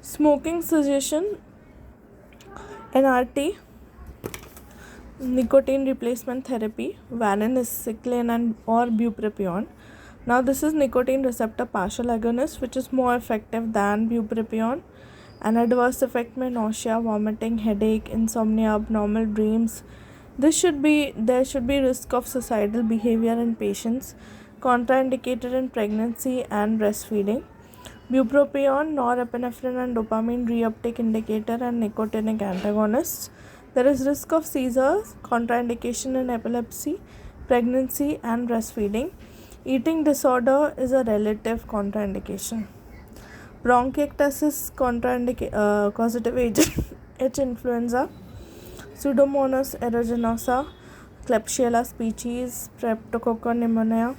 Smoking cessation, NRT, nicotine replacement therapy, varenicline and or bupropion. Now this is nicotine receptor partial agonist, which is more effective than bupropion. An adverse effect may nausea, vomiting, headache, insomnia, abnormal dreams. There should be risk of suicidal behavior in patients, contraindicated in pregnancy and breastfeeding. Bupropion, norepinephrine and dopamine reuptake indicator and nicotinic antagonists. There is risk of seizures, contraindication in epilepsy, pregnancy and breastfeeding. Eating disorder is a relative contraindication. Bronchiectasis causative agent H. influenza, Pseudomonas aeruginosa, Klebsiella species, Streptococcus pneumoniae.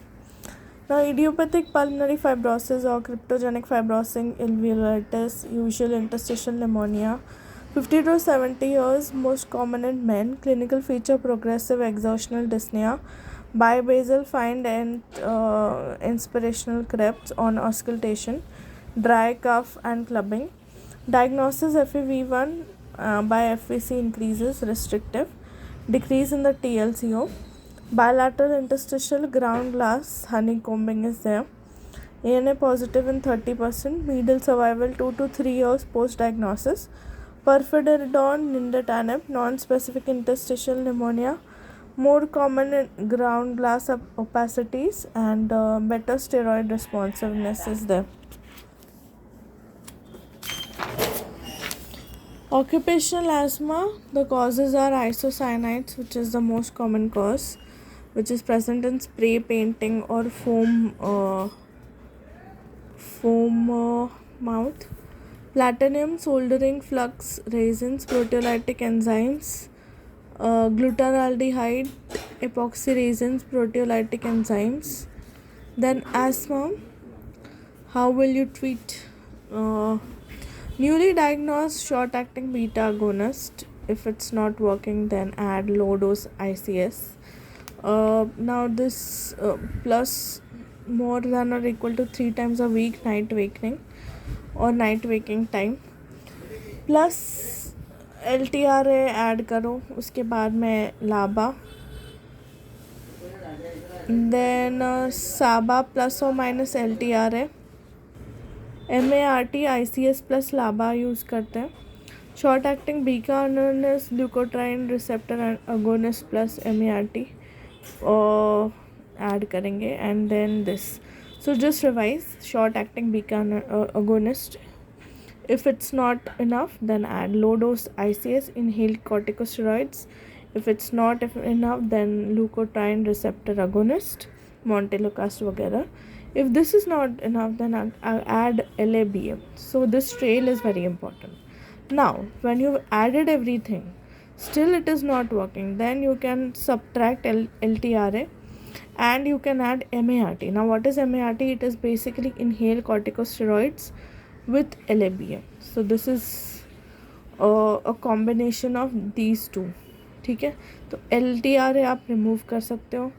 Now, idiopathic pulmonary fibrosis or cryptogenic fibrosing alveolitis, usual interstitial pneumonia, 50 to 70 years, most common in men. Clinical feature progressive exertional dyspnea, bibasal find and inspirational creps on auscultation, dry cough and clubbing. Diagnosis FEV1 by FVC increases, restrictive, decrease in the TLCO. Bilateral interstitial ground glass honeycombing is there. ANA positive in 30%. Medial survival 2 to 3 years post diagnosis. Perfiderdon, nintedanib, non-specific interstitial pneumonia, more common in ground glass opacities, and better steroid responsiveness is there. Occupational asthma, the causes are isocyanides, which is the most common cause, which is present in spray painting or foam mouth. Platinum, soldering flux resins, proteolytic enzymes, glutaraldehyde, epoxy resins, proteolytic enzymes. Then asthma, how will you treat? Newly diagnosed short-acting beta agonist. If it's not working, then add low-dose ICS. Now this plus more than or equal to 3 times a week night waking or night waking time, plus LTRA add करो, उसके बाद में LABA, then SABA plus और minus LTRA, MART ICS प्लस लाबा use करते हैं. Short acting beta agonist, leukotriene receptor agonist plus MART add करेंगे. And then this, so just revise. Short acting beta agonist. If it's not enough, then add low dose ICS, inhaled corticosteroids. If it's not enough, then leukotriene receptor agonist, montelukast वगैरह. If this is not enough, then add LABM. So this trail is very important. Now, when you've added everything, still it is not working, then you can subtract LTRA and you can add MART. Now, what is MART? It is basically inhaled corticosteroids with LABM. So this is a combination of these two. ठीक है, तो LTRA आप remove कर सकते हो.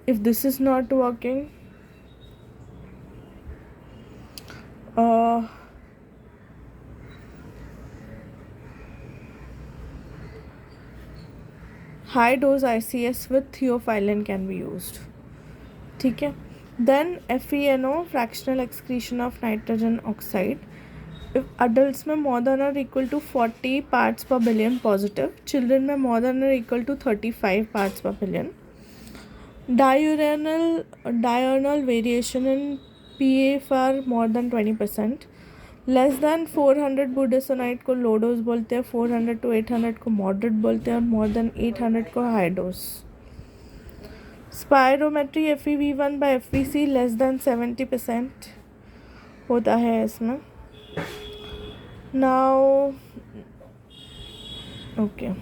If this is not working, high dose ICS with theophylline can be used. ठीक है. Then FeNO, fractional excretion of nitrogen oxide. If adults में more than or equal to 40 parts per billion positive, children में more than or equal to 35 parts per billion. Diurnal variation in PA for more than 20%. Less than 400 budesonide को low dose बोलते हैं, 400 to 800 को moderate बोलते हैं, और more than 800 को high dose. Spirometry FEV1 by FVC less than 70% होता है इसमें. Now, okay,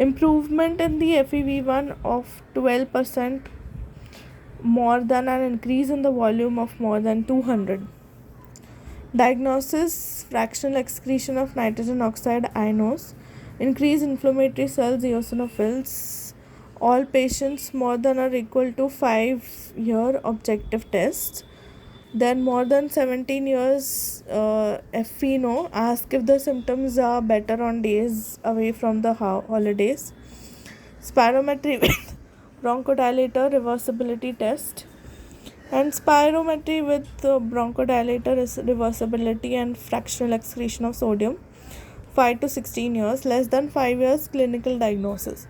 improvement in the FEV1 of 12% more than an increase in the volume of more than 200. Diagnosis: fractional excretion of nitrogen oxide ionos, increase inflammatory cells, eosinophils. All patients more than or equal to 5-year objective tests. Then more than 17 years, if we know, ask if the symptoms are better on days away from the holidays. Spirometry with bronchodilator reversibility test. And spirometry with bronchodilator is reversibility and fractional excretion of sodium. 5 to 16 years, less than 5 years, clinical diagnosis.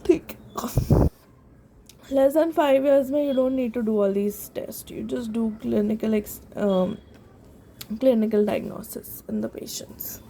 ठीक. Less than 5 years में you don't need to do all these tests. You just do clinical diagnosis in the patients.